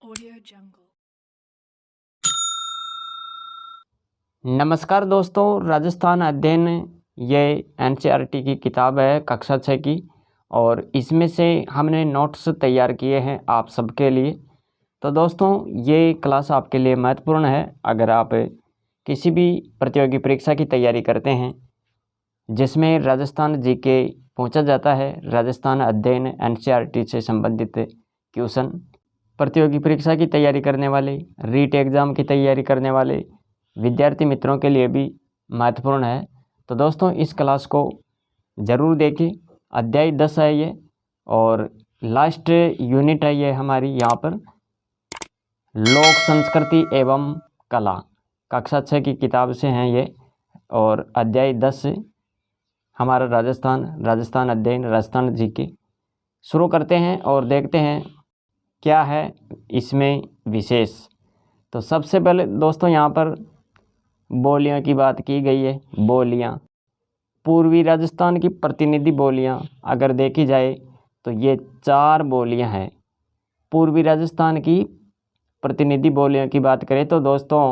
Audio Jungle। नमस्कार दोस्तों, राजस्थान अध्ययन ये एनसीईआरटी की किताब है कक्षा 6 की, और इसमें से हमने नोट्स तैयार किए हैं आप सबके लिए। तो दोस्तों, ये क्लास आपके लिए महत्वपूर्ण है अगर आप किसी भी प्रतियोगी परीक्षा की तैयारी करते हैं जिसमें राजस्थान जीके पूछा जाता है। राजस्थान अध्ययन एनसीईआरटी से संबंधित क्वेश्चन प्रतियोगी परीक्षा की तैयारी करने वाले, रीट एग्ज़ाम की तैयारी करने वाले विद्यार्थी मित्रों के लिए भी महत्वपूर्ण है। तो दोस्तों, इस क्लास को ज़रूर देखें। अध्याय 10 है ये, और लास्ट यूनिट है ये हमारी यहाँ पर लोक संस्कृति एवं कला, कक्षा 6 की किताब से हैं ये, और अध्याय 10 से हमारा राजस्थान अध्ययन राजस्थान जीके शुरू करते हैं और देखते हैं क्या है इसमें विशेष। तो सबसे पहले दोस्तों यहाँ पर बोलियों की बात की गई है। बोलियाँ, पूर्वी राजस्थान की प्रतिनिधि बोलियाँ अगर देखी जाए तो ये 4 बोलियाँ हैं। पूर्वी राजस्थान की प्रतिनिधि बोलियों की बात करें तो दोस्तों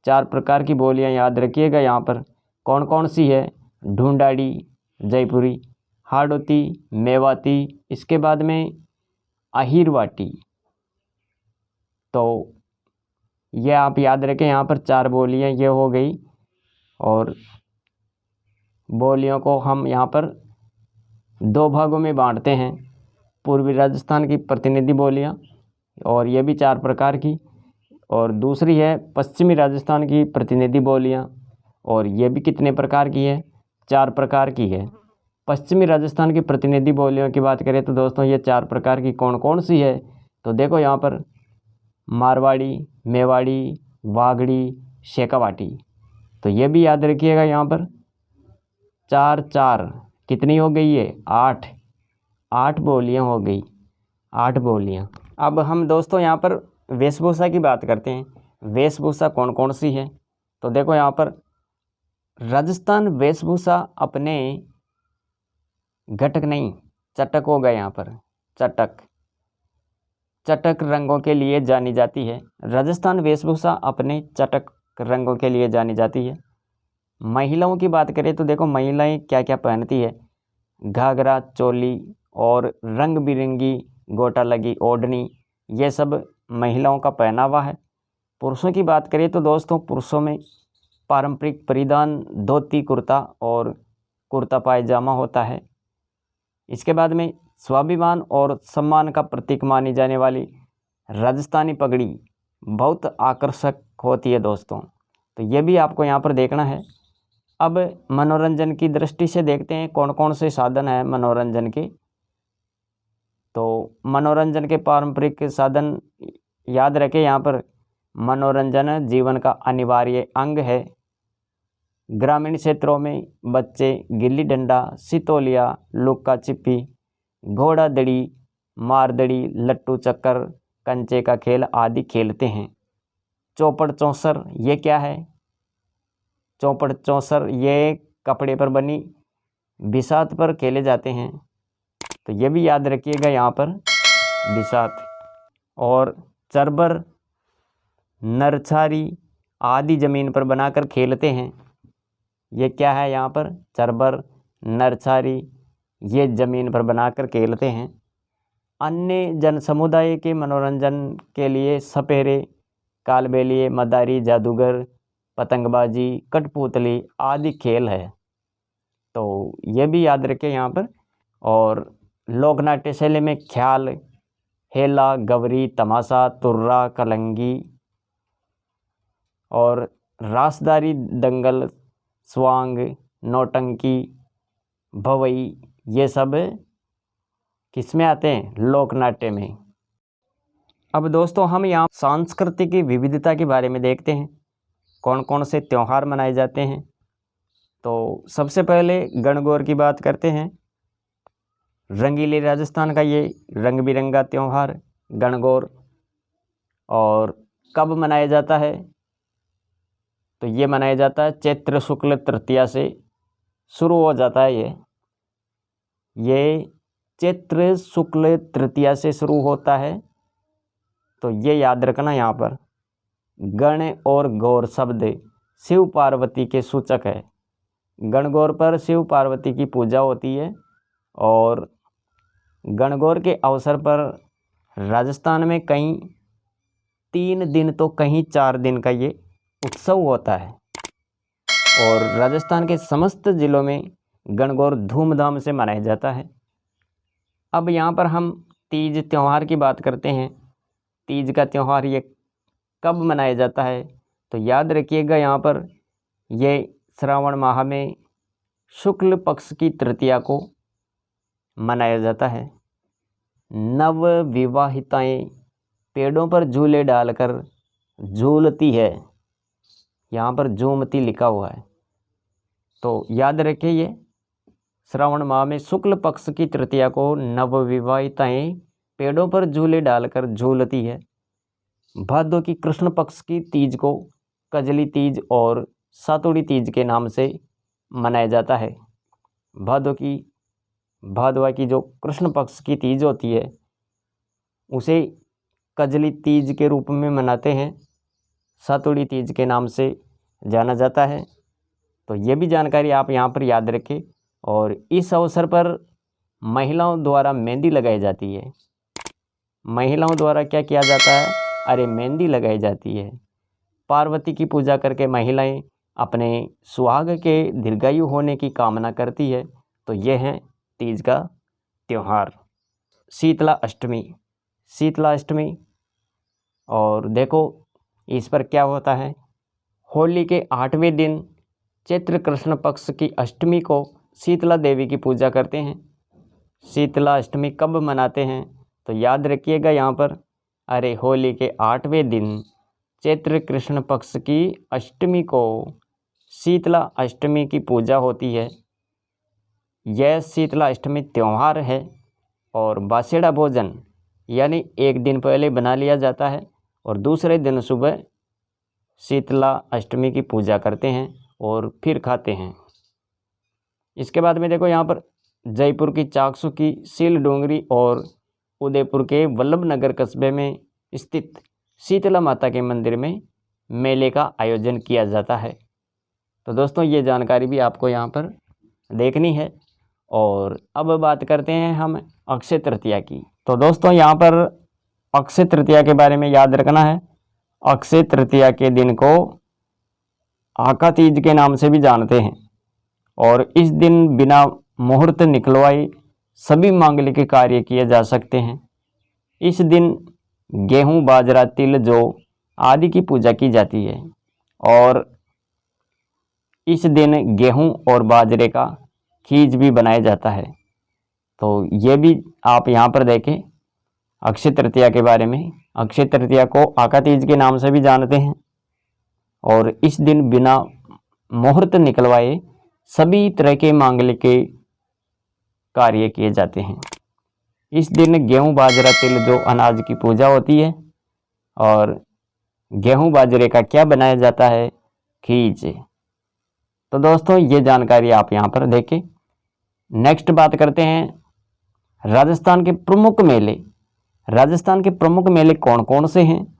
4 प्रकार की बोलियाँ याद रखिएगा। यहाँ पर कौन कौन सी है? ढूंढाड़ी, जयपुरी, हाड़ौती, मेवाती, इसके बाद में अहिरवाटी। तो ये आप याद रखें, यहाँ पर 4 बोलियाँ ये हो गई, और बोलियों को हम यहाँ पर 2 भागों में बांटते हैं। पूर्वी राजस्थान की प्रतिनिधि बोलियाँ, और ये भी 4 प्रकार की, और दूसरी है पश्चिमी राजस्थान की प्रतिनिधि बोलियाँ, और ये भी कितने प्रकार की है? 4 प्रकार की है। पश्चिमी राजस्थान की प्रतिनिधि बोलियों की बात करें तो दोस्तों ये 4 प्रकार की कौन कौन सी है? तो देखो यहाँ पर मारवाड़ी, मेवाड़ी, वागड़ी, शेखावाटी। तो ये भी याद रखिएगा। यहाँ पर 4 4 कितनी हो गई है? 8 बोलियाँ हो गई, 8 बोलियाँ। अब हम दोस्तों यहाँ पर वेशभूषा की बात करते हैं। वेशभूषा कौन कौन सी है? तो देखो यहाँ पर राजस्थान वेशभूषा अपने घटक नहीं, चटक हो गए। यहाँ पर चटक रंगों के लिए जानी जाती है। राजस्थान वेशभूषा अपने चटक रंगों के लिए जानी जाती है। महिलाओं की बात करें तो देखो महिलाएं क्या क्या पहनती है? घाघरा, चोली और रंग बिरंगी गोटा लगी ओढ़नी, ये सब महिलाओं का पहनावा है। पुरुषों की बात करें तो दोस्तों पुरुषों में पारंपरिक परिधान धोती कुर्ता और कुर्ता पायजामा होता है। इसके बाद में स्वाभिमान और सम्मान का प्रतीक मानी जाने वाली राजस्थानी पगड़ी बहुत आकर्षक होती है दोस्तों। तो ये भी आपको यहाँ पर देखना है। अब मनोरंजन की दृष्टि से देखते हैं कौन कौन से साधन हैं मनोरंजन के। तो मनोरंजन के पारंपरिक साधन याद रखें। यहाँ पर मनोरंजन जीवन का अनिवार्य अंग है। ग्रामीण क्षेत्रों में बच्चे गिल्ली डंडा, सितोलिया, लुक्का छिपी, घोड़ा दड़ी, मारदड़ी, लट्टू चक्कर, कंचे का खेल आदि खेलते हैं। चौपड़ चौसर ये क्या है? चौपड़ चौसर ये कपड़े पर बनी बिसात पर खेले जाते हैं। तो ये भी याद रखिएगा यहाँ पर बिसात। और चरबर, नरछारी आदि ज़मीन पर बनाकर खेलते हैं। ये क्या है? यहाँ पर चरबर, नरछारी ये ज़मीन पर बनाकर खेलते हैं। अन्य जन समुदाय के मनोरंजन के लिए सपेरे, कालबेलिए, मदारी, जादूगर, पतंगबाजी, कठपुतली आदि खेल है। तो ये भी याद रखें यहाँ पर। और लोकनाट्य शैली में ख्याल, हेला, गवरी, तमाशा, तुर्रा, कलंगी और रासदारी, दंगल, स्वांग, नौटंकी, भवई ये सब किस में आते हैं? लोकनाट्य में। अब दोस्तों हम यहाँ सांस्कृतिक विविधता के बारे में देखते हैं, कौन कौन से त्यौहार मनाए जाते हैं। तो सबसे पहले गणगौर की बात करते हैं। रंगीले राजस्थान का ये रंग बिरंगा त्यौहार गणगौर, और कब मनाया जाता है? तो ये मनाया जाता है चैत्र शुक्ल तृतीया से शुरू हो जाता है। ये चैत्र शुक्ल तृतीया से शुरू होता है। तो ये याद रखना, यहाँ पर गण और गौर शब्द शिव पार्वती के सूचक है। गणगौर पर शिव पार्वती की पूजा होती है और गणगौर के अवसर पर राजस्थान में कहीं 3 दिन तो कहीं 4 दिन का ये उत्सव होता है और राजस्थान के समस्त ज़िलों में गणगौर धूमधाम से मनाया जाता है। अब यहाँ पर हम तीज त्यौहार की बात करते हैं। तीज का त्यौहार ये कब मनाया जाता है, तो याद रखिएगा, यहाँ पर ये श्रावण माह में शुक्ल पक्ष की तृतीया को मनाया जाता है। नव विवाहिताएँ पेड़ों पर झूले डालकर झूलती है, यहाँ पर झूमती लिखा हुआ है, तो याद रखिए ये श्रावण माह में शुक्ल पक्ष की तृतीया को नवविवाहिताएँ पेड़ों पर झूले डालकर झूलती है। भादों की कृष्ण पक्ष की तीज को कजली तीज और सातुड़ी तीज के नाम से मनाया जाता है। भादवा की जो कृष्ण पक्ष की तीज होती है उसे कजली तीज के रूप में मनाते हैं, सातुड़ी तीज के नाम से जाना जाता है। तो ये भी जानकारी आप यहाँ पर याद रखें। और इस अवसर पर महिलाओं द्वारा मेहंदी लगाई जाती है। महिलाओं द्वारा क्या किया जाता है, अरे मेहंदी लगाई जाती है। पार्वती की पूजा करके महिलाएं अपने सुहाग के दीर्घायु होने की कामना करती है। तो ये है तीज का त्यौहार। शीतला अष्टमी, और देखो इस पर क्या होता है। होली के 8वें दिन चैत्र कृष्ण पक्ष की अष्टमी को शीतला देवी की पूजा करते हैं। शीतला अष्टमी कब मनाते हैं, तो याद रखिएगा यहाँ पर, अरे होली के 8वें दिन चैत्र कृष्ण पक्ष की अष्टमी को शीतला अष्टमी की पूजा होती है। यह शीतला अष्टमी त्यौहार है और बासेड़ा भोजन यानी एक दिन पहले बना लिया जाता है और दूसरे दिन सुबह शीतला अष्टमी की पूजा करते हैं और फिर खाते हैं। इसके बाद में देखो यहाँ पर जयपुर की चाकसू की सील डोंगरी और उदयपुर के वल्लभ नगर कस्बे में स्थित शीतला माता के मंदिर में मेले का आयोजन किया जाता है। तो दोस्तों ये जानकारी भी आपको यहाँ पर देखनी है। और अब बात करते हैं हम अक्षय तृतीया की। तो दोस्तों यहाँ पर अक्षय तृतीया के बारे में याद रखना है। अक्षय तृतीया के दिन को आका तीज के नाम से भी जानते हैं और इस दिन बिना मुहूर्त निकलवाए सभी मांगलिक कार्य किए जा सकते हैं। इस दिन गेहूं, बाजरा, तिल, जौ आदि की पूजा की जाती है और इस दिन गेहूं और बाजरे का खीज भी बनाया जाता है। तो ये भी आप यहाँ पर देखें अक्षय तृतीया के बारे में। अक्षय तृतीया को आका तीज के नाम से भी जानते हैं और इस दिन बिना मुहूर्त निकलवाए सभी तरह के मांगलिक के कार्य किए जाते हैं। इस दिन गेहूं, बाजरा, तिल, जौ अनाज की पूजा होती है और गेहूं बाजरे का क्या बनाया जाता है, खीज। तो दोस्तों ये जानकारी आप यहाँ पर देखें। नेक्स्ट बात करते हैं राजस्थान के प्रमुख मेले। राजस्थान के प्रमुख मेले कौन कौन से हैं?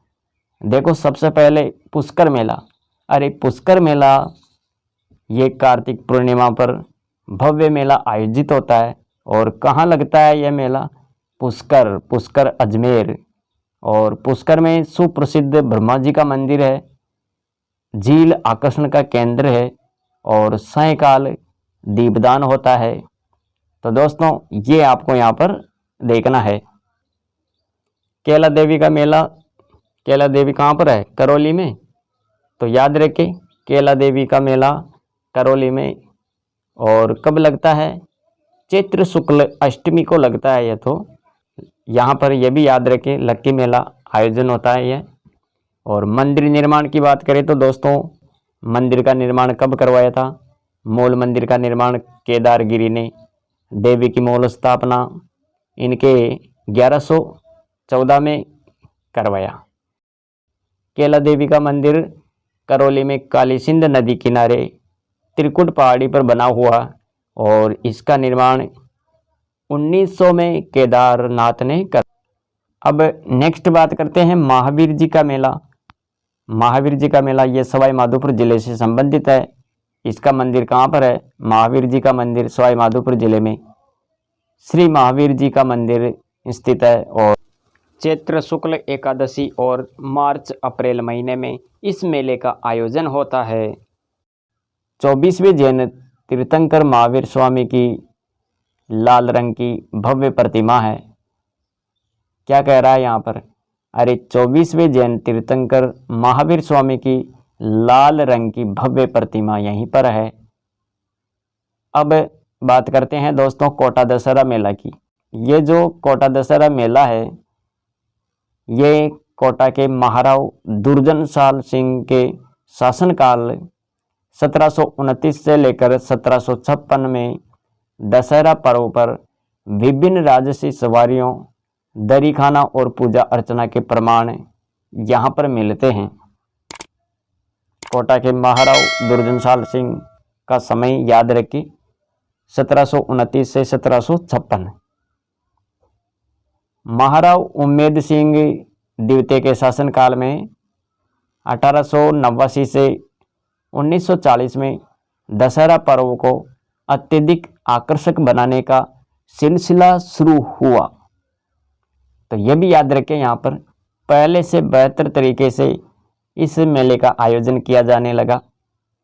देखो सबसे पहले पुष्कर मेला। अरे पुष्कर मेला ये कार्तिक पूर्णिमा पर भव्य मेला आयोजित होता है और कहाँ लगता है यह मेला? पुष्कर अजमेर। और पुष्कर में सुप्रसिद्ध ब्रह्मा जी का मंदिर है, झील आकर्षण का केंद्र है और सायंकाल दीपदान होता है। तो दोस्तों ये आपको यहाँ पर देखना है। कैला देवी का मेला, कैला देवी कहाँ पर है? करौली में। तो याद रखें कैला देवी का मेला करौली में। और कब लगता है? चैत्र शुक्ल अष्टमी को लगता है। यह तो यहाँ पर यह भी याद रखें लक्की मेला आयोजन होता है यह। और मंदिर निर्माण की बात करें तो दोस्तों मंदिर का निर्माण कब करवाया था? मूल मंदिर का निर्माण केदारगिरी ने, देवी की मूल स्थापना इनके 1114 में करवाया। कैला देवी का मंदिर करौली में काली सिंध नदी किनारे त्रिकुट पहाड़ी पर बना हुआ और इसका निर्माण 1900 में केदारनाथ ने कर। अब नेक्स्ट बात करते हैं महावीर जी का मेला। महावीर जी का मेला ये सवाई माधोपुर जिले से संबंधित है। इसका मंदिर कहाँ पर है? महावीर जी का मंदिर सवाई माधोपुर जिले में श्री महावीर जी का मंदिर स्थित है। और चैत्र शुक्ल एकादशी और मार्च अप्रैल महीने में इस मेले का आयोजन होता है। 24वें जैन तीर्थंकर महावीर स्वामी की लाल रंग की भव्य प्रतिमा है। क्या कह रहा है यहाँ पर? अरे 24वें जैन तीर्थंकर महावीर स्वामी की लाल रंग की भव्य प्रतिमा यहीं पर है। अब बात करते हैं दोस्तों कोटा दशहरा मेला की। ये जो कोटा दशहरा मेला है ये कोटा के महाराव दुर्जनशाल सिंह के शासनकाल 1729 से लेकर 1756 में दशहरा पर्व पर विभिन्न राजसी सवारियों, दरी खाना और पूजा अर्चना के प्रमाण यहाँ पर मिलते हैं। कोटा के महाराव दुर्जनशाल सिंह का समय याद रखिए 1729 से 1756। महाराव उम्मेद सिंह द्वितीय के शासनकाल में 1889 से 1940 में दशहरा पर्व को अत्यधिक आकर्षक बनाने का सिलसिला शुरू हुआ। तो यह भी याद रखें यहाँ पर पहले से बेहतर तरीके से इस मेले का आयोजन किया जाने लगा।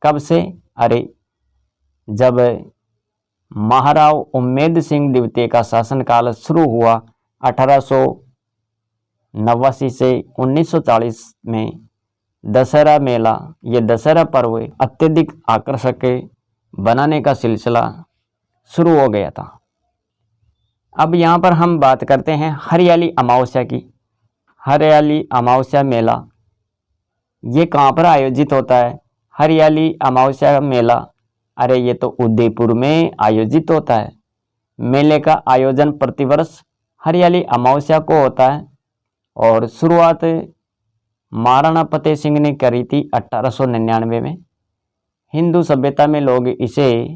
कब से? अरे जब महाराव उम्मेद सिंह द्वितीय का शासनकाल शुरू हुआ 1889 से 1940 में दशहरा मेला, ये दशहरा पर्व अत्यधिक आकर्षक बनाने का सिलसिला शुरू हो गया था। अब यहाँ पर हम बात करते हैं हरियाली अमावस्या की। हरियाली अमावस्या मेला ये कहाँ पर आयोजित होता है? हरियाली अमावस्या मेला अरे ये तो उदयपुर में आयोजित होता है। मेले का आयोजन प्रतिवर्ष हरियाली अमावस्या को होता है और शुरुआत महाराणा फतेह सिंह ने करी थी 1899 में। हिंदू सभ्यता में लोग इसे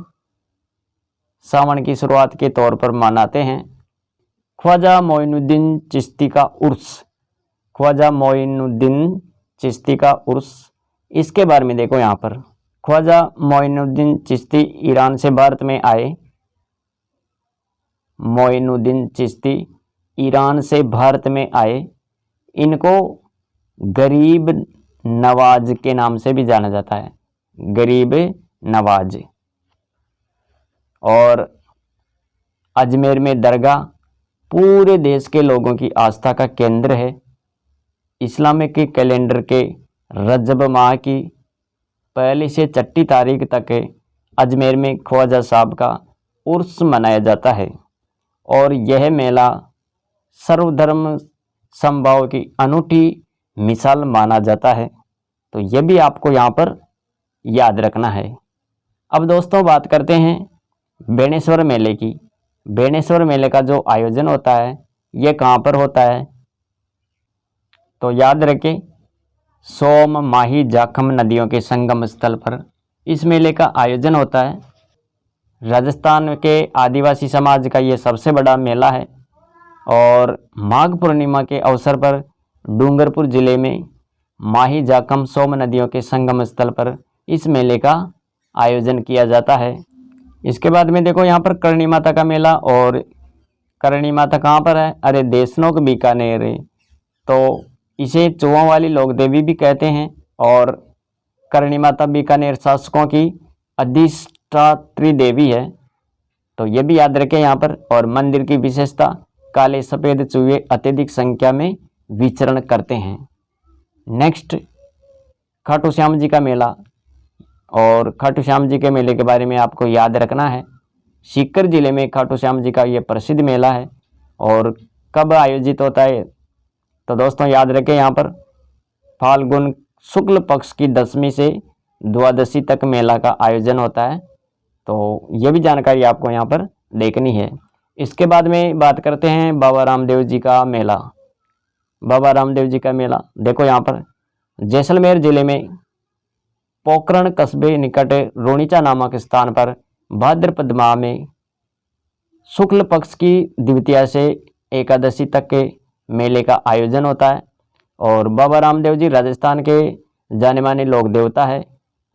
सावन की शुरुआत के तौर पर मनाते हैं। ख्वाजा मोइनुद्दीन चिश्ती का उर्स, ख्वाजा मोइनुद्दीन चिश्ती का उर्स, इसके बारे में देखो यहाँ पर। ख्वाजा मोइनुद्दीन चिश्ती ईरान से भारत में आए। मोइनुद्दीन चिश्ती ईरान से भारत में आए। इनको गरीब नवाज के नाम से भी जाना जाता है, गरीब नवाज। और अजमेर में दरगाह पूरे देश के लोगों की आस्था का केंद्र है। इस्लामिक कैलेंडर के रजब माह की 1 से 6 तारीख तक अजमेर में ख्वाजा साहब का उर्स मनाया जाता है और यह मेला सर्वधर्म समभाव की अनूठी मिसाल माना जाता है। तो यह भी आपको यहाँ पर याद रखना है। अब दोस्तों बात करते हैं बेणेश्वर मेले की। बेणेश्वर मेले का जो आयोजन होता है ये कहाँ पर होता है? तो याद रखें सोम, माही, जाखम नदियों के संगम स्थल पर इस मेले का आयोजन होता है। राजस्थान के आदिवासी समाज का ये सबसे बड़ा मेला है और माघ पूर्णिमा के अवसर पर डूंगरपुर जिले में माही, जाखम, सोम नदियों के संगम स्थल पर इस मेले का आयोजन किया जाता है। इसके बाद में देखो यहाँ पर करणी माता का मेला। और करणी माता कहाँ पर है? अरे देशनोक बीकानेर। तो इसे चुओं वाली लोक देवी भी कहते हैं और करणी माता बीकानेर शासकों की अधिष्ठात्री देवी है। तो ये भी याद रखें यहाँ पर। और मंदिर की विशेषता काले सफ़ेद चूहे अत्यधिक संख्या में विचरण करते हैं। नेक्स्ट खाटू श्याम जी का मेला। और खाटू श्याम जी के मेले के बारे में आपको याद रखना है। सीकर जिले में खाटू श्याम जी का ये प्रसिद्ध मेला है। और कब आयोजित होता है? तो दोस्तों याद रखें यहाँ पर फाल्गुन शुक्ल पक्ष की 10वीं से द्वादशी तक मेला का आयोजन होता है। तो ये भी जानकारी आपको यहाँ पर देखनी है। इसके बाद में बात करते हैं बाबा रामदेव जी का मेला। बाबा रामदेव जी का मेला देखो यहाँ पर जैसलमेर जिले में पोखरण कस्बे निकट रोनीचा नामक स्थान पर भाद्रपद माह में शुक्ल पक्ष की द्वितीया से एकादशी तक के मेले का आयोजन होता है। और बाबा रामदेव जी राजस्थान के जाने माने लोक देवता है,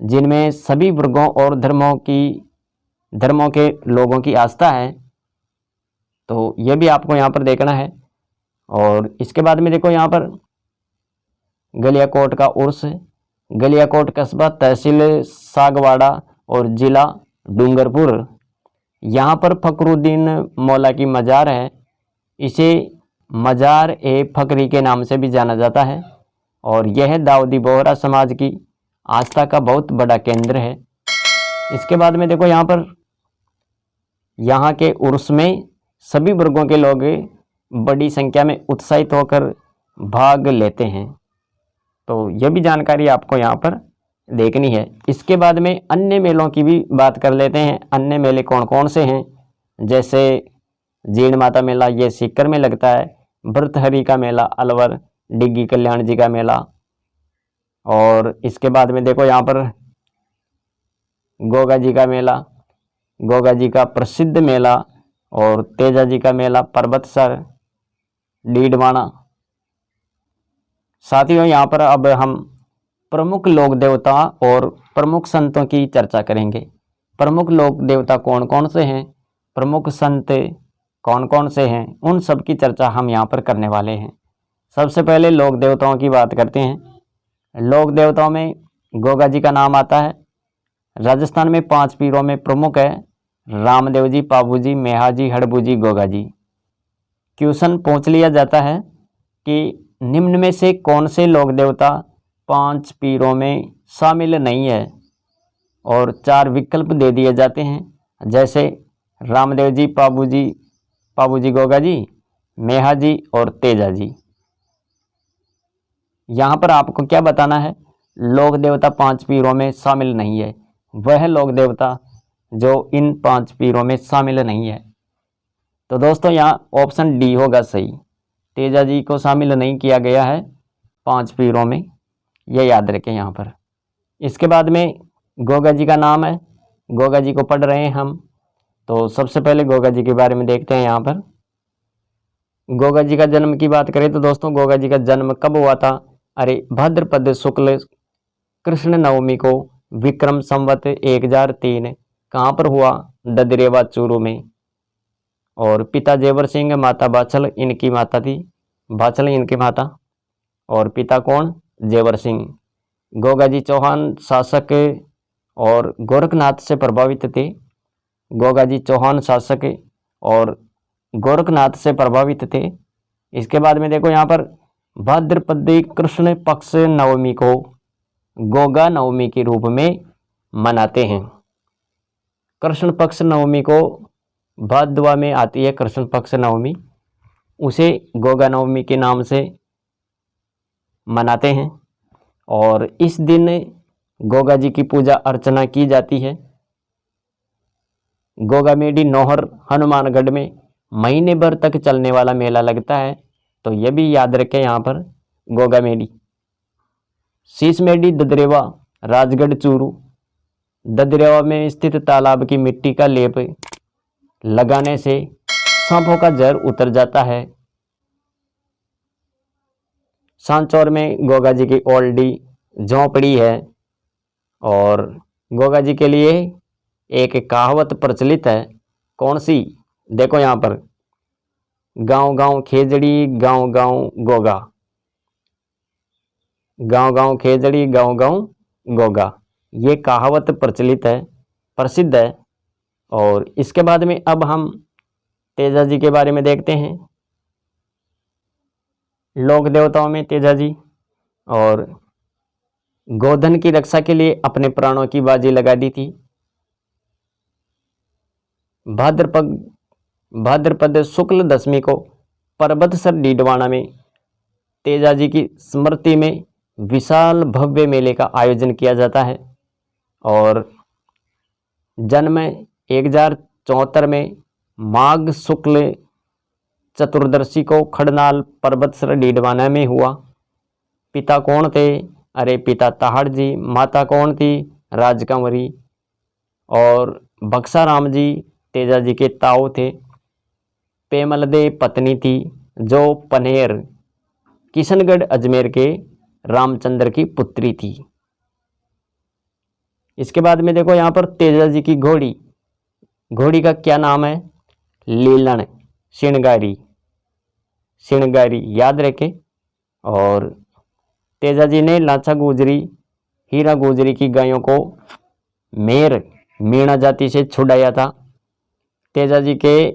जिनमें सभी वर्गों और धर्मों के लोगों की आस्था है। तो यह भी आपको यहाँ पर देखना है। और इसके बाद में देखो यहाँ पर गलियाकोट का उर्स। गलियाकोट कस्बा, तहसील सागवाड़ा और जिला डूंगरपुर। यहाँ पर फखरुद्दीन मौला की मज़ार है। इसे मज़ार ए फकरी के नाम से भी जाना जाता है। और यह दाऊदी बोहरा समाज की आस्था का बहुत बड़ा केंद्र है। इसके बाद में देखो यहाँ पर यहाँ के उर्स में सभी वर्गों के लोग बड़ी संख्या में उत्साहित होकर भाग लेते हैं। तो यह भी जानकारी आपको यहाँ पर देखनी है। इसके बाद में अन्य मेलों की भी बात कर लेते हैं। अन्य मेले कौन कौन से हैं, जैसे जीण माता मेला, ये सीकर में लगता है। भर्तहरि का मेला अलवर, डिग्गी कल्याण जी का मेला। और इसके बाद में देखो यहाँ पर गोगा जी का मेला, गोगा जी का प्रसिद्ध मेला। और तेजा जी का मेला पर्वतसर, डीडवाना। साथियों, यहाँ पर अब हम प्रमुख लोक देवता और प्रमुख संतों की चर्चा करेंगे। प्रमुख लोक देवता कौन कौन से हैं, प्रमुख संत कौन कौन से हैं, उन सब की चर्चा हम यहाँ पर करने वाले हैं। सबसे पहले लोक देवताओं की बात करते हैं। लोक देवताओं में गोगा जी का नाम आता है। राजस्थान में 5 पीरों में प्रमुख है रामदेव जी, पाबू जी, मेहा जी, हड़बू जी, गोगा जी। क्वेश्चन पूछ लिया जाता है कि निम्न में से कौन से लोक देवता 5 पीरों में शामिल नहीं है, और 4 विकल्प दे दिए जाते हैं, जैसे रामदेव जी, पाबू जी, गोगा जी, मेहा जी और तेजा जी। यहाँ पर आपको क्या बताना है, लोक देवता 5 पीरों में शामिल नहीं है, वह लोक देवता जो इन 5 पीरों में शामिल नहीं है। तो दोस्तों यहाँ ऑप्शन डी होगा सही। तेजा जी को शामिल नहीं किया गया है 5 पीरों में, यह याद रखें यहाँ पर। इसके बाद में गोगा जी का नाम है, गोगा जी को पढ़ रहे हैं हम। तो सबसे पहले गोगा जी के बारे में देखते हैं। यहाँ पर गोगा जी का जन्म की बात करें तो दोस्तों गोगा जी का जन्म कब हुआ था, अरे भाद्रपद शुक्ल कृष्ण नवमी को विक्रम संवत 1003 कहाँ पर हुआ, ददरेवा चूरू में। और पिता जेवर सिंह, माता बाछल इनकी माता थी, बाछल इनकी माता, और पिता कौन, जेवर सिंह। गोगा जी चौहान शासक और गोरखनाथ से प्रभावित थे। गोगा जी चौहान शासक और गोरखनाथ से प्रभावित थे। इसके बाद में देखो यहाँ पर भाद्रपदी कृष्ण पक्ष नवमी को गोगा नवमी के रूप में मनाते हैं। कृष्ण पक्ष नवमी को भादवा में आती है कृष्ण पक्ष नवमी, उसे गोगा नवमी के नाम से मनाते हैं। और इस दिन गोगा जी की पूजा अर्चना की जाती है। गोगा मेडी नौहर हनुमानगढ़ में महीने भर तक चलने वाला मेला लगता है, तो यह भी याद रखें यहाँ पर गोगा मेडी। शीश मेडी ददरेवा राजगढ़ चूरू। ददरेवा में स्थित तालाब की मिट्टी का लेप लगाने से सांपों का जहर उतर जाता है। सांचौर में गोगा जी की ओल्डी झोंपड़ी है। और गोगा जी के लिए एक कहावत प्रचलित है, कौन सी, देखो यहाँ पर, गांव गांव खेजड़ी गांव गांव गोगा, गांव गांव खेजड़ी गांव गांव गोगा, ये कहावत प्रचलित है, प्रसिद्ध है। और इसके बाद में अब हम तेजा जी के बारे में देखते हैं। लोक देवताओं में तेजा जी, और गोधन की रक्षा के लिए अपने प्राणों की बाजी लगा दी थी। भाद्रपद शुक्ल दशमी को पर्वतसर डीडवाना में तेजा जी की स्मृति में विशाल भव्य मेले का आयोजन किया जाता है। और जन्म 1074 में माघ शुक्ल चतुर्दशी को खड़नाल पर्वतसर डीडवाना में हुआ। पिता कौन थे, अरे पिता ताहड़ जी, माता कौन थी, राजकंवरी। और बक्सा राम जी तेजा जी के ताऊ थे। पेमल दे पत्नी थी जो पनेर किशनगढ़ अजमेर के रामचंद्र की पुत्री थी। इसके बाद में देखो यहाँ पर तेजाजी की घोड़ी, घोड़ी का क्या नाम है? लीलन श्रृंगारी, श्रृंगारी याद रखें। और तेजाजी ने लाचा गुजरी, हीरा गुजरी की गायों को मेर मीणा जाति से छुड़ाया था। तेजाजी के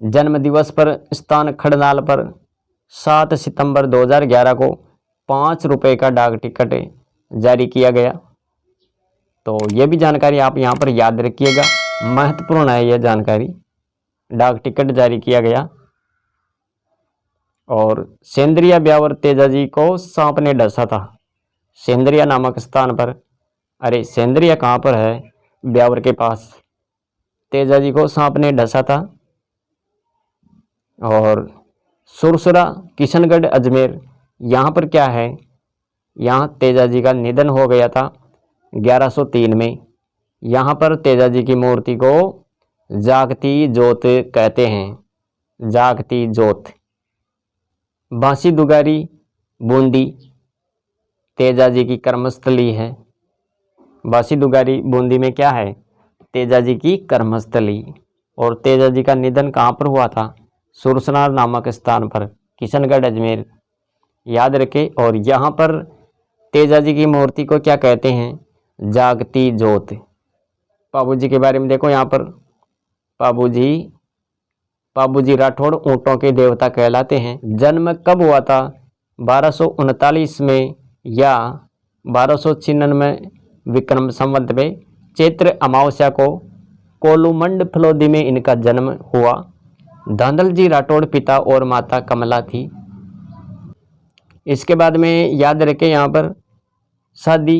जन्म दिवस पर स्थान खड़नाल पर 7 सितंबर 2011 को 5 रुपये का डाक टिकट जारी किया गया। तो ये भी जानकारी आप यहाँ पर याद रखिएगा, महत्वपूर्ण है यह जानकारी। डाक टिकट जारी किया गया। और सेंद्रिया ब्यावर तेजाजी को सांप ने डसा था। सेंद्रिया नामक स्थान पर, अरे सेंद्रिया कहाँ पर है? ब्यावर के पास। तेजाजी को सांप ने डसा था। और सुरसुरा किशनगढ़ अजमेर, यहाँ पर क्या है? यहाँ तेजाजी का निधन हो गया था 1103 में। यहाँ पर तेजाजी की मूर्ति को जागती जोत कहते हैं, जागती जोत। बांसी दुगारी बूंदी तेजाजी की कर्मस्थली है। बांसी दुगारी बूंदी में क्या है? तेजाजी की कर्मस्थली। और तेजाजी का निधन कहाँ पर हुआ था? सुरसनार नामक स्थान पर, किशनगढ़ अजमेर, याद रखें। और यहाँ पर तेजाजी की मूर्ति को क्या कहते हैं? जागती जोत। पाबूजी के बारे में देखो यहाँ पर, पाबूजी राठौड़ ऊँटों के देवता कहलाते हैं। जन्म कब हुआ था? 1239 में या 1296 विक्रम संवत में चैत्र अमावस्या को कोलूमंड फलोदी में इनका जन्म हुआ। धांधल जी राठौड़ पिता और माता कमला थी। इसके बाद में याद रखें यहाँ पर शादी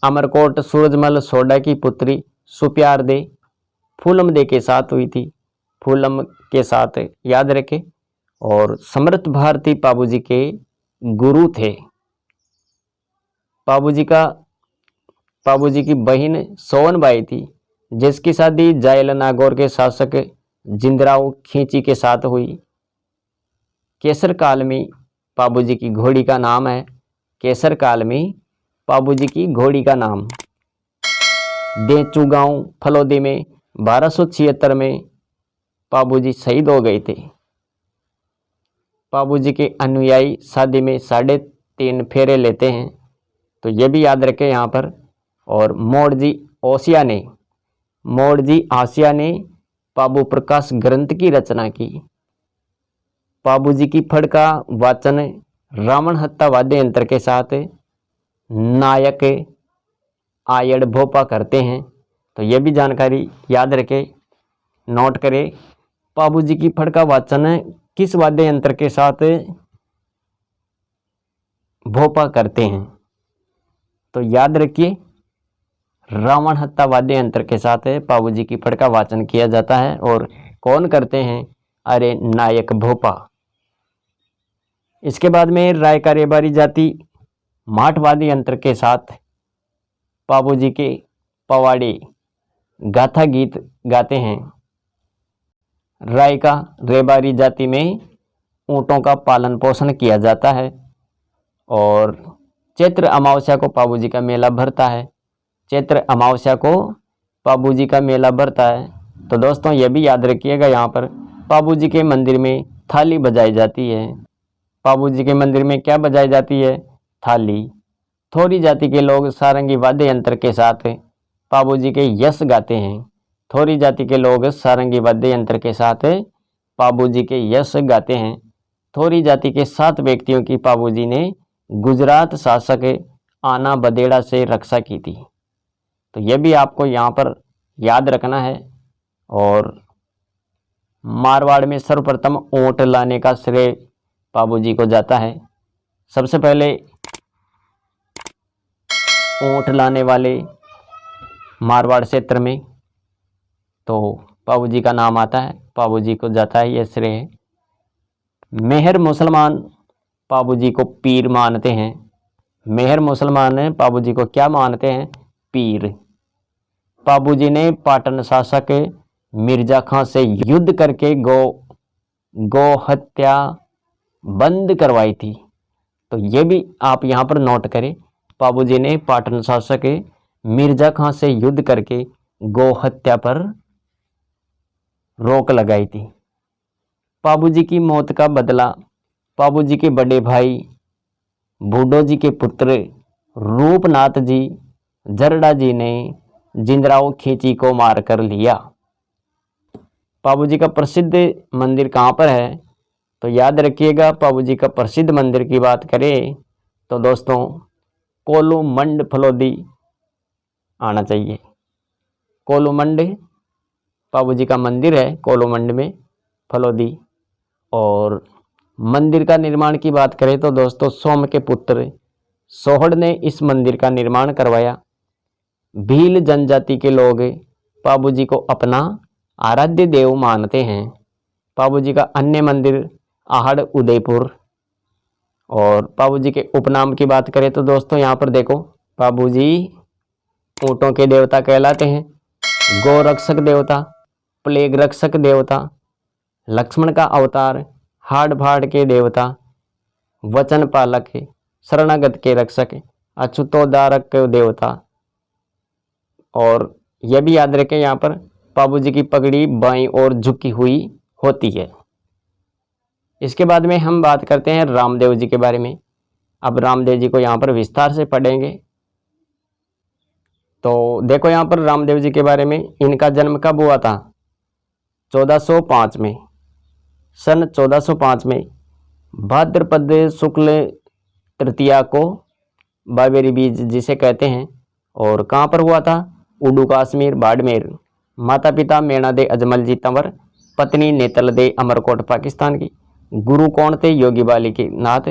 अमरकोट सूरजमल सोडा की पुत्री सुप्यार दे फूलम दे के साथ हुई थी, फूलम के साथ, याद रखें। और समर्थ भारती पाबूजी के गुरु थे। पाबूजी की बहन सोवनबाई थी, जिसकी शादी जायल नागौर के शासक जिंदराव खींची के साथ हुई। केसर काल में पाबूजी की घोड़ी का नाम है, केसर काल में पाबूजी की घोड़ी का नाम। देचू गांव फलोदी में 1276 में पाबूजी शहीद हो गए थे। पाबूजी के अनुयायी शादी में 3.5 फेरे लेते हैं, तो ये भी याद रखें यहाँ पर। और मोड़जी आसिया ने पाबू प्रकाश ग्रंथ की रचना की। पाबूजी की फड़ का वाचन रावण हत्ता वाद्य यंत्र के साथ नायक आयड़ भोपा करते हैं, तो ये भी जानकारी याद रखें, नोट करें। पाबूजी की फड़ का वाचन किस वाद्य यंत्र के साथ भोपा करते हैं? तो याद रखिए, रावण हत्ता वाद्य यंत्र के साथ पाबूजी की फड़ का वाचन किया जाता है। और कौन करते हैं? अरे नायक भोपा। इसके बाद में रायका रेबारी जाति माठ वाद्य यंत्र के साथ पाबूजी के पवाड़े गाथा गीत गाते हैं। रायका रेबारी जाति में ऊँटों का पालन पोषण किया जाता है। और चैत्र अमावस्या को पाबूजी का मेला भरता है, चैत्र अमावस्या को पाबूजी का मेला भरता है। तो दोस्तों ये भी याद रखिएगा, यहाँ पर पाबूजी के मंदिर में थाली बजाई जाती है। पाबूजी के मंदिर में क्या बजाई जाती है? थाली। थोरी जाति के लोग सारंगी वाद्य यंत्र के साथ पाबूजी के यश गाते हैं। थोरी जाति के लोग सारंगी वाद्य यंत्र के साथ पाबूजी के यश गाते हैं। थोरी जाति के 7 व्यक्तियों की पाबूजी ने गुजरात शासक आना बदेड़ा से रक्षा की थी, तो यह भी आपको यहाँ पर याद रखना है। और मारवाड़ में सर्वप्रथम ऊँट लाने का श्रेय पाबूजी को जाता है। सबसे पहले ऊँट लाने वाले मारवाड़ क्षेत्र में तो पाबूजी का नाम आता है, पाबूजी को जाता है यह श्रेय। मेहर मुसलमान पाबूजी को पीर मानते हैं। मेहर मुसलमान पाबूजी को क्या मानते हैं? पीर। पाबूजी ने पाटन शासक मिर्जा खां से युद्ध करके गौ हत्या बंद करवाई थी। तो ये भी आप यहाँ पर नोट करें, बाबूजी ने पाटन शासक मिर्जा खां से युद्ध करके गौ हत्या पर रोक लगाई थी। बाबूजी की मौत का बदला बाबूजी के बड़े भाई बूढ़ो जी के पुत्र रूपनाथ जी जरडा जी ने जिंदराव खींची को मारकर लिया। बाबूजी का प्रसिद्ध मंदिर कहाँ पर है? तो याद रखिएगा, बाबूजी का प्रसिद्ध मंदिर की बात करें तो दोस्तों कोलूमंड फलोदी आना चाहिए। कोलूमंड बाबूजी का मंदिर है, कोलूमंड में फलोदी। और मंदिर का निर्माण की बात करें तो दोस्तों सोम के पुत्र सोहड़ ने इस मंदिर का निर्माण करवाया। भील जनजाति के लोग बाबूजी को अपना आराध्य देव मानते हैं। बाबूजी का अन्य मंदिर आहड़ उदयपुर। और बाबूजी के उपनाम की बात करें तो दोस्तों यहाँ पर देखो, बाबूजी ऊँटों के देवता कहलाते हैं, गौ रक्षक देवता, प्लेग रक्षक देवता, लक्ष्मण का अवतार, हाड़ फाड़ के देवता, वचन पालक, शरणागत के रक्षक, अछूतोद्धारक के देवता। और यह भी याद रखें यहाँ पर बाबूजी की पगड़ी बाईं ओर झुकी हुई होती है। इसके बाद में हम बात करते हैं रामदेव जी के बारे में। अब रामदेव जी को यहाँ पर विस्तार से पढ़ेंगे। तो देखो यहाँ पर रामदेव जी के बारे में, इनका जन्म कब हुआ था? 1405 में, सन 1405 में भाद्रपद शुक्ल तृतीया को बाबेरी बीज जिसे कहते हैं। और कहाँ पर हुआ था? उडू कश्मीर बाड़मेर। माता पिता मेणा दे अजमल जी तंवर, पत्नी नेतल दे अमरकोट पाकिस्तान की। गुरु कौन थे? योगी बाली के नाथ,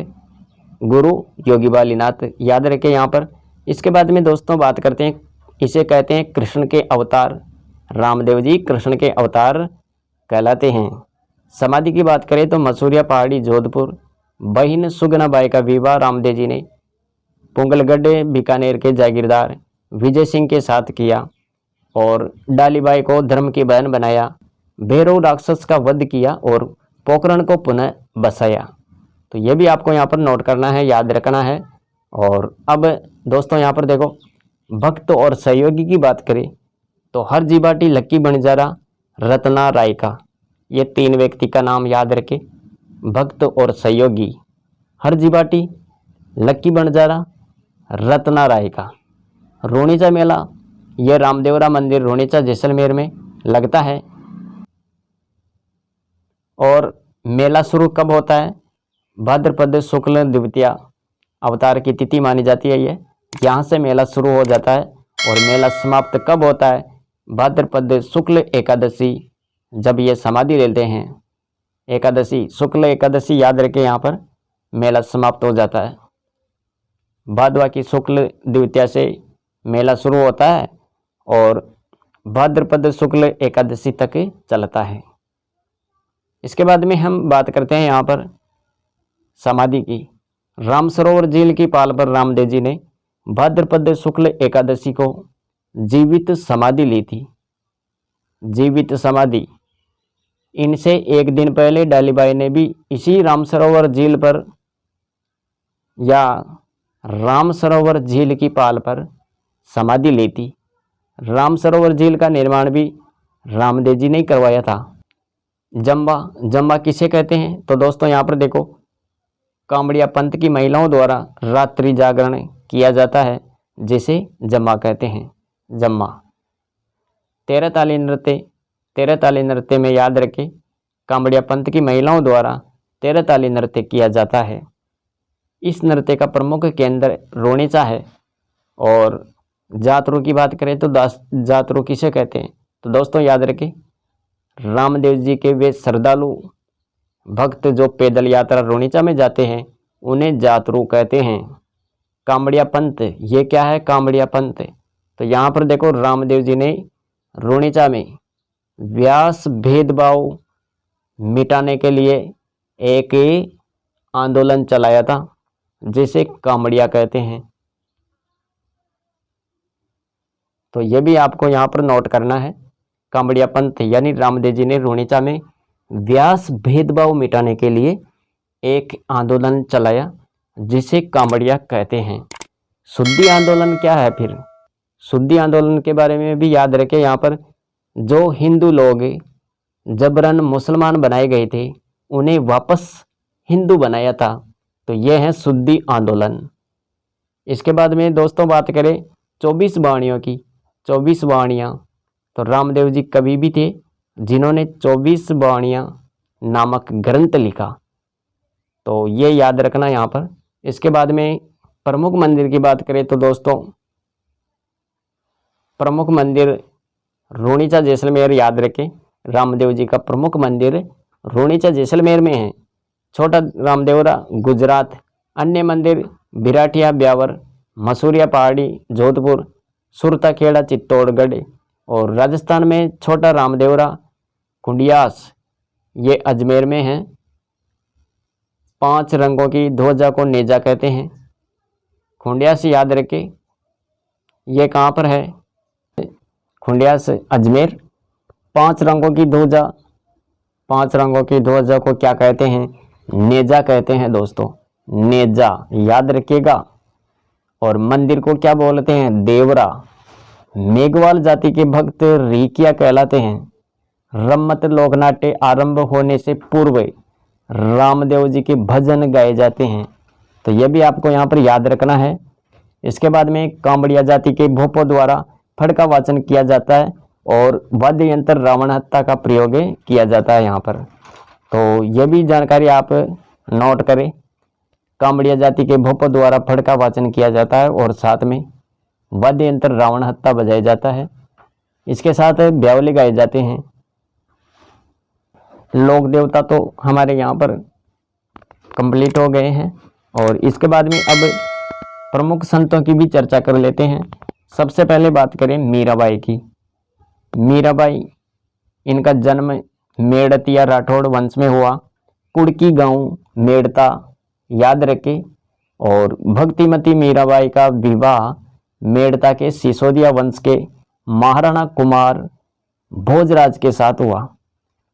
गुरु योगी बाली नाथ, याद रखें यहाँ पर। इसके बाद में दोस्तों बात करते हैं, इसे कहते हैं कृष्ण के अवतार। रामदेव जी कृष्ण के अवतार कहलाते हैं। समाधि की बात करें तो मसूरिया पहाड़ी जोधपुर। बहिन सुगनाबाई का विवाह रामदेव जी ने पुंगलगढ़ बीकानेर के जागीरदार विजय सिंह के साथ किया। और डालीबाई को धर्म की बहन बनाया। भैरव राक्षस का वध किया और पोखरण को पुनः बसाया। तो ये भी आपको यहाँ पर नोट करना है, याद रखना है। और अब दोस्तों यहाँ पर देखो, भक्त और सहयोगी की बात करें तो हरजी बाटी, लक्की बंजारा, रत्ना राय का, ये तीन व्यक्ति का नाम याद रखें। भक्त और सहयोगी, हरजी बाटी, लक्की बंजारा, रत्ना राय का। रोनीचा मेला, यह रामदेवरा मंदिर रोनीचा जैसलमेर में लगता है। और मेला शुरू कब होता है? भाद्रपद शुक्ल द्वितीया अवतार की तिथि मानी जाती है। ये यहाँ से मेला शुरू हो जाता है। और मेला समाप्त कब होता है? भाद्रपद शुक्ल एकादशी, जब ये समाधि लेते हैं। एकादशी, शुक्ल एकादशी याद रखें, यहाँ पर मेला समाप्त हो जाता है। भादवा की शुक्ल द्वितीया से मेला शुरू होता है और भाद्रपद शुक्ल एकादशी तक चलता है। इसके बाद में हम बात करते हैं यहाँ पर समाधि की। रामसरोवर झील की पाल पर रामदेव जी ने भाद्रपद शुक्ल एकादशी को जीवित समाधि ली थी। जीवित समाधि, इनसे एक दिन पहले डालीबाई ने भी इसी रामसरोवर झील पर या रामसरोवर झील की पाल पर समाधि ली थी। रामसरोवर झील का निर्माण भी रामदेव जी ने करवाया था। जम्बा, जम्बा किसे कहते हैं? तो दोस्तों यहाँ पर देखो, कांवड़िया पंथ की महिलाओं द्वारा रात्रि जागरण किया जाता है, जिसे जम्मा कहते हैं। जम्मा। तेरह ताली नृत्य, तेरह ताली नृत्य में याद रखें, कांवड़िया पंथ की महिलाओं द्वारा तेरह ताली नृत्य किया जाता है। इस नृत्य का प्रमुख केंद्र रोनीचा है। और जातरू की बात करें तो जातरू किसे कहते हैं? तो दोस्तों याद रखें, रामदेव जी के वे श्रद्धालु भक्त जो पैदल यात्रा रोनीचा में जाते हैं, उन्हें जातरू कहते हैं। कांवड़िया पंथ, ये क्या है कांवड़िया पंथ? तो यहाँ पर देखो, रामदेव जी ने रोनीचा में व्यास भेदभाव मिटाने के लिए एक आंदोलन चलाया था, जिसे कांवड़िया कहते हैं। तो ये भी आपको यहाँ पर नोट करना है। कांवड़िया पंथ यानी रामदेव जी ने रोनीचा में व्यास भेदभाव मिटाने के लिए एक आंदोलन चलाया जिसे कांवड़िया कहते हैं। शुद्धि आंदोलन क्या है फिर? शुद्धि आंदोलन के बारे में भी याद रखें। यहाँ पर जो हिंदू लोग जबरन मुसलमान बनाए गए थे उन्हें वापस हिंदू बनाया था, तो यह है शुद्धि आंदोलन। इसके बाद में दोस्तों बात करें 24 वाणियों की। 24 वाणियाँ, तो रामदेव जी कवि भी थे जिन्होंने 24 वाणियाँ नामक ग्रंथ लिखा, तो ये याद रखना यहाँ पर। इसके बाद में प्रमुख मंदिर की बात करें तो दोस्तों प्रमुख मंदिर रूणीचा जैसलमेर याद रखें। रामदेव जी का प्रमुख मंदिर रूणीचा जैसलमेर में है। छोटा रामदेवरा गुजरात। अन्य मंदिर बिराटिया ब्यावर, मसूरिया पहाड़ी जोधपुर, सुरताखेड़ा चित्तौड़गढ़, और राजस्थान में छोटा रामदेवरा कुंडियास ये अजमेर में है। 5 रंगों की ध्वजा को नेजा कहते हैं। खुंडियास याद रखें, ये कहाँ पर है? खुंडियास अजमेर। 5 रंगों की ध्वजा, 5 रंगों की ध्वजा को क्या कहते हैं? नेजा कहते हैं दोस्तों, नेजा याद रखिएगा। और मंदिर को क्या बोलते हैं? देवरा। मेघवाल जाति के भक्त रीकिया कहलाते हैं। रम्मत लोकनाट्य आरंभ होने से पूर्व रामदेव जी के भजन गाए जाते हैं, तो यह भी आपको यहाँ पर याद रखना है। इसके बाद में कांवड़िया जाति के भोपों द्वारा फड़का वाचन किया जाता है और वाद्य यंत्र रावण हत्ता का प्रयोग किया जाता है यहाँ पर, तो यह भी जानकारी आप नोट करें। कांवड़िया जाति के भोपों द्वारा फड़का वाचन किया जाता है और साथ में वाद्य यंत्र रावण हत्ता बजाया जाता है। इसके साथ ब्यावले गाए जाते हैं। लोक देवता तो हमारे यहाँ पर कंप्लीट हो गए हैं, और इसके बाद में अब प्रमुख संतों की भी चर्चा कर लेते हैं। सबसे पहले बात करें मीराबाई की। मीराबाई, इनका जन्म मेड़तिया राठौड़ वंश में हुआ। कुड़की गांव मेड़ता याद रखें। और भक्तिमती मीराबाई का विवाह मेड़ता के सिसोदिया वंश के महाराणा कुमार भोजराज के साथ हुआ।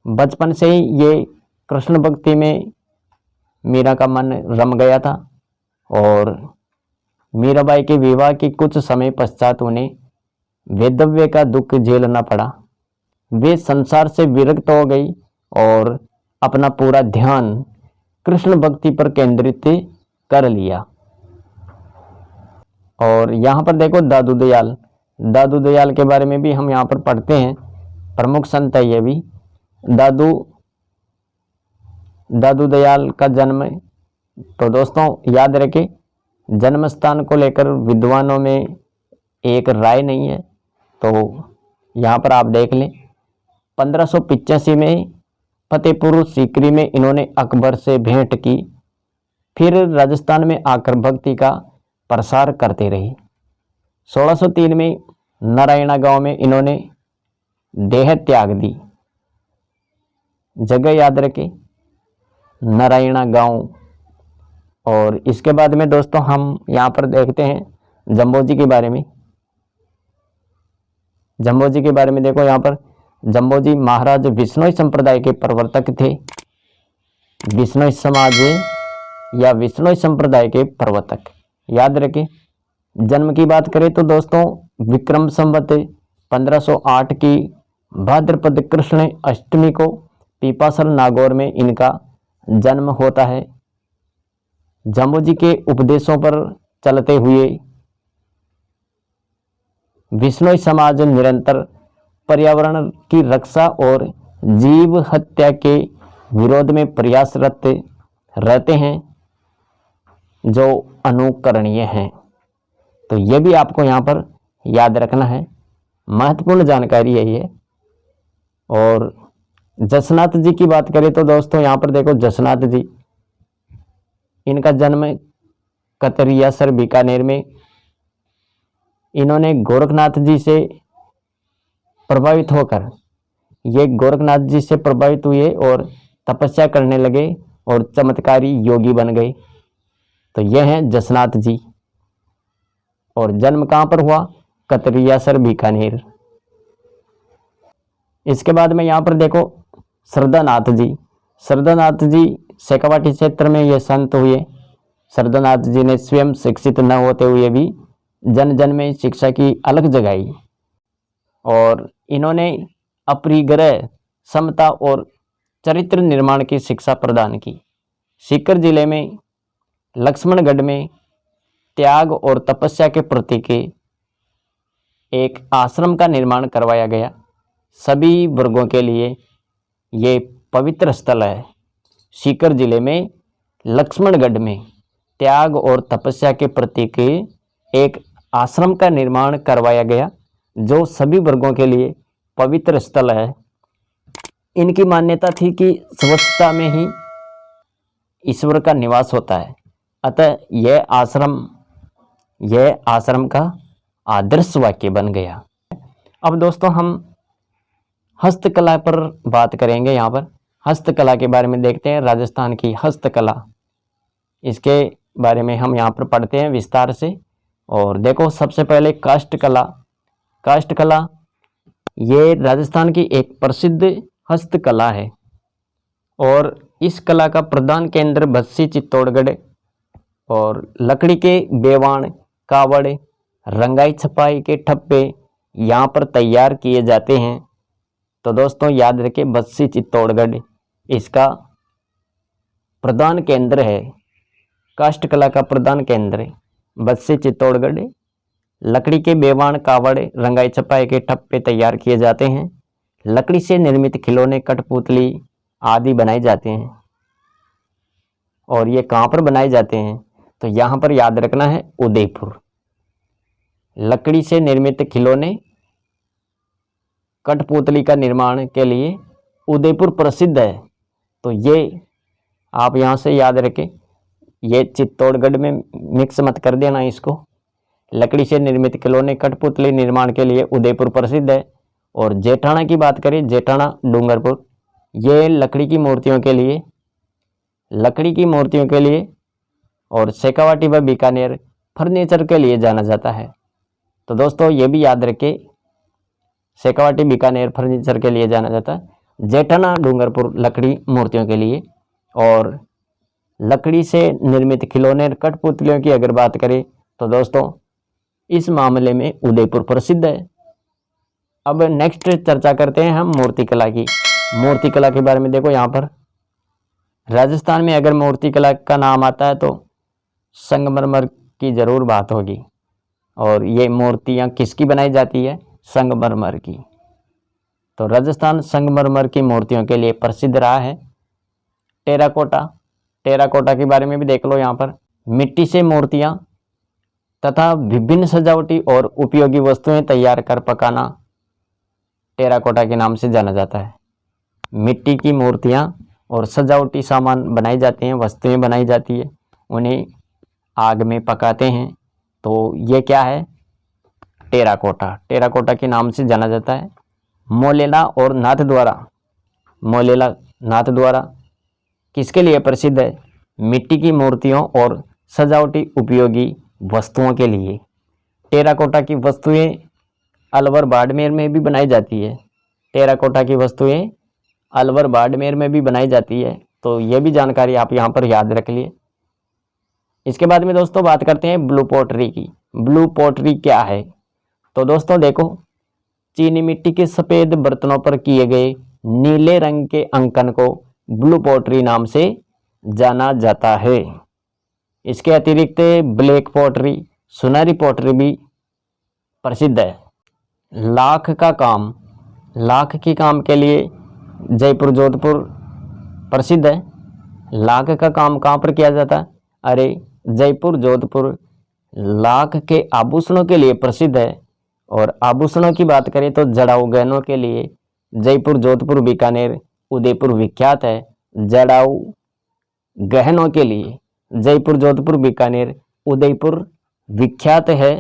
बचपन से ही ये कृष्ण भक्ति में मीरा का मन रम गया था, और मीराबाई के विवाह के कुछ समय पश्चात उन्हें वैधव्य का दुख झेलना पड़ा। वे संसार से विरक्त हो गई और अपना पूरा ध्यान कृष्ण भक्ति पर केंद्रित कर लिया। और यहाँ पर देखो दादू दयाल, दादू दयाल के बारे में भी हम यहाँ पर पढ़ते हैं। प्रमुख संत है ये भी। दादू दयाल का जन्म, तो दोस्तों याद रखें, जन्म स्थान को लेकर विद्वानों में एक राय नहीं है, तो यहाँ पर आप देख लें। 1585 में फतेहपुर सीकरी में इन्होंने अकबर से भेंट की, फिर राजस्थान में आकर भक्ति का प्रसार करते रहे। 1603 में नारायणा गांव में इन्होंने देह त्याग दी। जगह याद रखें, नारायणा गांव। और इसके बाद में दोस्तों हम यहाँ पर देखते हैं जम्बोजी के बारे में। जम्बोजी के बारे में देखो, यहाँ पर जम्बोजी महाराज विश्नोई संप्रदाय के प्रवर्तक थे। विश्नोई समाज या विश्नोई संप्रदाय के प्रवर्तक याद रखें। जन्म की बात करें तो दोस्तों विक्रम संवत 1508 की भाद्रपद कृष्ण अष्टमी को पीपासल नागौर में इनका जन्म होता है। जम्बोजी के उपदेशों पर चलते हुए विश्नोई समाज निरंतर पर्यावरण की रक्षा और जीव हत्या के विरोध में प्रयासरत रहते हैं, जो अनुकरणीय हैं। तो ये भी आपको यहाँ पर याद रखना है, महत्वपूर्ण जानकारी है ये। और जसनाथ जी की बात करें तो दोस्तों यहाँ पर देखो जसनाथ जी, इनका जन्म कतरियासर बीकानेर में। इन्होंने गोरखनाथ जी से प्रभावित होकर हुए और तपस्या करने लगे और चमत्कारी योगी बन गए। तो यह हैं जसनाथ जी। और जन्म कहाँ पर हुआ? कतरियासर बीकानेर। इसके बाद में यहाँ पर देखो श्रद्धानाथ जी। श्रद्धानाथ जी शेखावाटी क्षेत्र में ये संत हुए। श्रद्धानाथ जी ने स्वयं शिक्षित न होते हुए भी जन जन में शिक्षा की अलग जगाई और इन्होंने अपरिग्रह, समता और चरित्र निर्माण की शिक्षा प्रदान की। सीकर जिले में लक्ष्मणगढ़ में त्याग और तपस्या के प्रतीक एक आश्रम का निर्माण करवाया गया। सभी वर्गों के लिए ये पवित्र स्थल है। सीकर जिले में लक्ष्मणगढ़ में त्याग और तपस्या के प्रतीक एक आश्रम का निर्माण करवाया गया, जो सभी वर्गों के लिए पवित्र स्थल है। इनकी मान्यता थी कि स्वच्छता में ही ईश्वर का निवास होता है, अतः यह आश्रम का आदर्श वाक्य बन गया। अब दोस्तों हम हस्तकला पर बात करेंगे। यहाँ पर हस्तकला के बारे में देखते हैं। राजस्थान की हस्तकला, इसके बारे में हम यहाँ पर पढ़ते हैं विस्तार से। और देखो, सबसे पहले काष्ठकला। काष्ठकला ये राजस्थान की एक प्रसिद्ध हस्तकला है और इस कला का प्रधान केंद्र बस्सी चित्तौड़गढ़ और लकड़ी के बेवाण, कावड़, रंगाई छपाई के ठप्पे यहाँ पर तैयार किए जाते हैं। तो दोस्तों याद रखें, बस्सी चित्तौड़गढ़ इसका प्रधान केंद्र है। काष्ठकला का प्रधान केंद्र बस्सी चित्तौड़गढ़। लकड़ी के बेवाण, कावड़, रंगाई छपाई के ठप्पे तैयार किए जाते हैं। लकड़ी से निर्मित खिलौने, कठपुतली आदि बनाए जाते हैं। और ये कहाँ पर बनाए जाते हैं? तो यहाँ पर याद रखना है, उदयपुर। लकड़ी से निर्मित खिलौने, कठपुतली का निर्माण के लिए उदयपुर प्रसिद्ध है। तो ये आप यहाँ से याद रखें, ये चित्तौड़गढ़ में मिक्स मत कर देना इसको। लकड़ी से निर्मित खिलौने, कठपुतली निर्माण के लिए उदयपुर प्रसिद्ध है। और जेठाना की बात करें, जेठाना डूंगरपुर, ये लकड़ी की मूर्तियों के लिए और शेखावाटी व बीकानेर फर्नीचर के लिए जाना जाता है। तो दोस्तों ये भी याद रखें, शेखावाटी, बीकानेर फर्नीचर के लिए जाना जाता है। जेठाना डूंगरपुर लकड़ी मूर्तियों के लिए। और लकड़ी से निर्मित खिलौने, कठपुतलियों की अगर बात करें तो दोस्तों इस मामले में उदयपुर प्रसिद्ध है। अब नेक्स्ट चर्चा करते हैं हम मूर्तिकला की। मूर्तिकला के बारे में देखो, यहाँ पर राजस्थान में अगर मूर्तिकला का नाम आता है तो संगमरमर की जरूर बात होगी। और ये मूर्तियाँ किसकी बनाई जाती है? संगमरमर की। तो राजस्थान संगमरमर की मूर्तियों के लिए प्रसिद्ध रहा है। टेराकोटा, टेराकोटा के बारे में भी देख लो। यहाँ पर मिट्टी से मूर्तियाँ तथा विभिन्न सजावटी और उपयोगी वस्तुएं तैयार कर पकाना टेराकोटा के नाम से जाना जाता है। मिट्टी की मूर्तियाँ और सजावटी सामान बनाई जाती हैं, वस्तुएं बनाई जाती है, उन्हें आग में पकाते हैं। तो ये क्या है? टेराकोटा, टेराकोटा के नाम से जाना जाता है। मोलेला और नाथद्वारा, मोलेला नाथद्वारा किसके लिए प्रसिद्ध है? मिट्टी की मूर्तियों और सजावटी उपयोगी वस्तुओं के लिए। टेराकोटा की वस्तुएं अलवर बाड़मेर में भी बनाई जाती है। टेराकोटा की वस्तुएं अलवर बाड़मेर में भी बनाई जाती है। तो ये भी जानकारी आप यहाँ पर याद रख लिए। इसके बाद में दोस्तों बात करते हैं ब्लू पॉटरी की। ब्लू पॉटरी क्या है? तो दोस्तों देखो, चीनी मिट्टी के सफ़ेद बर्तनों पर किए गए नीले रंग के अंकन को ब्लू पॉटरी नाम से जाना जाता है। इसके अतिरिक्त ब्लैक पॉटरी, सुनहरी पॉटरी भी प्रसिद्ध है। लाख का काम, लाख के काम के लिए जयपुर, जोधपुर प्रसिद्ध है। लाख का काम कहाँ पर किया जाता है? अरे जयपुर, जोधपुर लाख के आभूषणों के लिए प्रसिद्ध है। और आभूषणों की बात करें तो जड़ाऊ गहनों के लिए जयपुर, जोधपुर, बीकानेर, उदयपुर विख्यात है। जड़ाऊ गहनों के लिए जयपुर, जोधपुर, बीकानेर, उदयपुर विख्यात है।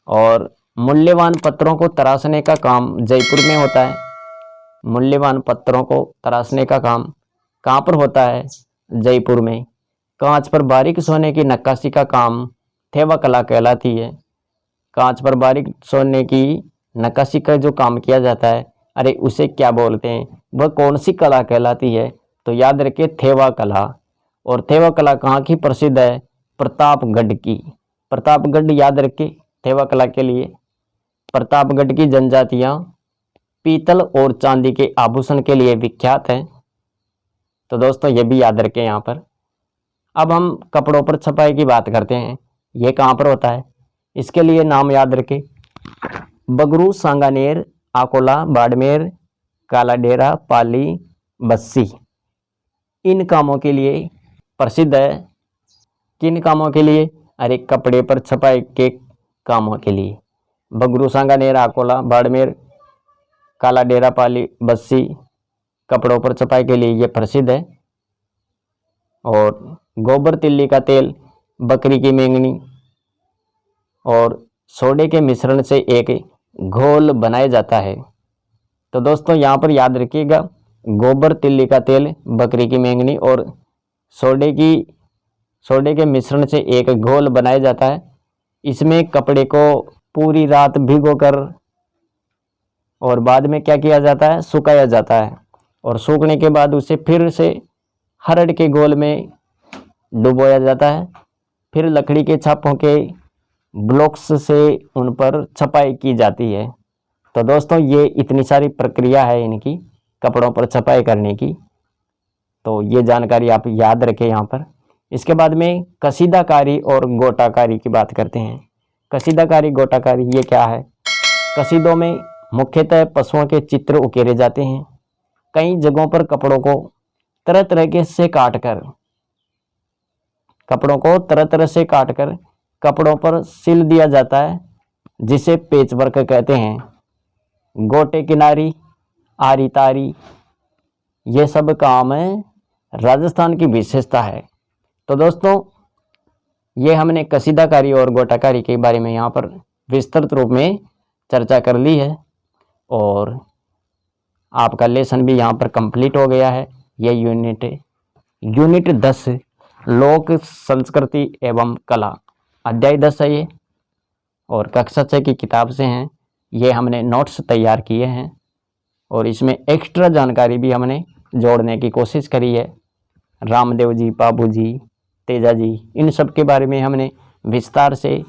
और मूल्यवान पत्थरों को तराशने का काम जयपुर में होता है। मूल्यवान पत्थरों को तराशने का काम कहाँ पर होता है? जयपुर में। कांच पर बारीक सोने की नक्काशी का काम थेवा कला कहलाती है। कांच पर बारीक सोने की नक्काशी का जो काम किया जाता है, अरे उसे क्या बोलते हैं? वह कौन सी कला कहलाती है? तो याद रखिए थेवा कला। और थेवा कला कहाँ की प्रसिद्ध है? प्रतापगढ़ की। प्रतापगढ़ याद रखिए थेवा कला के लिए। प्रतापगढ़ की जनजातियां पीतल और चांदी के आभूषण के लिए विख्यात है। तो दोस्तों ये भी याद रखें यहाँ पर। अब हम कपड़ों पर छपाई की बात करते हैं। ये कहाँ पर होता है? इसके लिए नाम याद रखें। बगरू, सांगानेर, अकोला, बाड़मेर, काला डेरा, पाली, बस्सी। इन कामों के लिए प्रसिद्ध है। किन कामों के लिए? अरे कपड़े पर छपाई के कामों के लिए। बगरू, सांगानेर, अकोला, बाड़मेर, काला डेरा, पाली, बस्सी कपड़ों पर छपाई के लिए ये प्रसिद्ध है। और गोबर, तिल्ली का तेल, बकरी की मेंगनी और सोडे के मिश्रण से एक घोल बनाया जाता है। तो दोस्तों यहाँ पर याद रखिएगा, गोबर, तिल्ली का तेल, बकरी की मेंगनी और सोडे के मिश्रण से एक घोल बनाया जाता है। इसमें कपड़े को पूरी रात भिगोकर और बाद में क्या किया जाता है? सुखाया जाता है। और सूखने के बाद उसे फिर से हरड़ के घोल में डुबोया जाता है। फिर लकड़ी के छापों के ब्लॉक्स से उन पर छपाई की जाती है। तो दोस्तों ये इतनी सारी प्रक्रिया है इनकी कपड़ों पर छपाई करने की। तो ये जानकारी आप याद रखें यहाँ पर। इसके बाद में कसीदाकारी और गोटाकारी की बात करते हैं। कसीदाकारी, गोटाकारी ये क्या है? कसीदों में मुख्यतः पशुओं के चित्र उकेरे जाते हैं। कई जगहों पर कपड़ों को तरह तरह से काटकर कपड़ों पर सिल दिया जाता है, जिसे पेचवर्क कहते हैं। गोटे किनारी, आरी तारी, ये सब काम राजस्थान की विशेषता है। तो दोस्तों ये हमने कसीदाकारी और गोटाकारी के बारे में यहाँ पर विस्तृत रूप में चर्चा कर ली है। और आपका लेसन भी यहाँ पर कंप्लीट हो गया है। ये यूनिट 10 लोक संस्कृति एवं कला, अध्याय 10 है ये, और कक्षा 6 की किताब से हैं। ये हमने नोट्स तैयार किए हैं और इसमें एक्स्ट्रा जानकारी भी हमने जोड़ने की कोशिश करी है। रामदेव जी, बाबू जी, तेजा जी, इन सब के बारे में हमने विस्तार से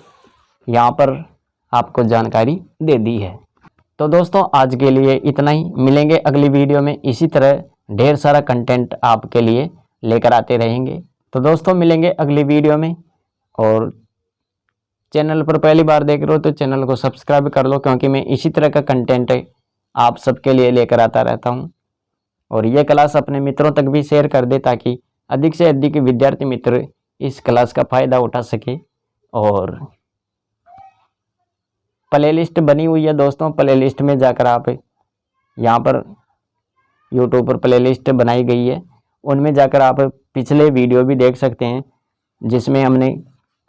यहाँ पर आपको जानकारी दे दी है। तो दोस्तों आज के लिए इतना ही। मिलेंगे अगली वीडियो में। इसी तरह ढेर सारा कंटेंट आपके लिए लेकर आते रहेंगे। तो दोस्तों मिलेंगे अगली वीडियो में। और चैनल पर पहली बार देख रहे हो तो चैनल को सब्सक्राइब कर लो, क्योंकि मैं इसी तरह का कंटेंट आप सबके लिए लेकर आता रहता हूं। और ये क्लास अपने मित्रों तक भी शेयर कर दे, ताकि अधिक से अधिक विद्यार्थी मित्र इस क्लास का फ़ायदा उठा सके। और प्लेलिस्ट बनी हुई है दोस्तों, प्लेलिस्ट में जाकर आप यहाँ पर यूट्यूब पर प्लेलिस्ट बनाई गई है, उनमें जाकर आप पिछले वीडियो भी देख सकते हैं, जिसमें हमने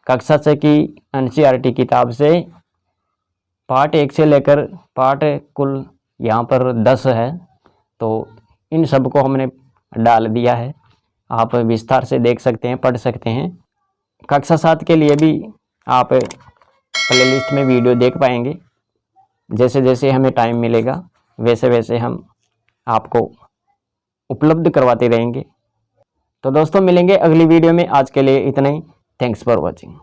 कक्षा 6 की एनसीईआरटी किताब से पार्ट 1 से लेकर पार्ट कुल यहाँ पर 10 है। तो इन सब को हमने डाल दिया है, आप विस्तार से देख सकते हैं, पढ़ सकते हैं। कक्षा 7 के लिए भी आप प्लेलिस्ट में वीडियो देख पाएंगे। जैसे जैसे हमें टाइम मिलेगा वैसे वैसे हम आपको उपलब्ध करवाते रहेंगे। तो दोस्तों मिलेंगे अगली वीडियो में। आज के लिए इतना ही। Thanks for watching.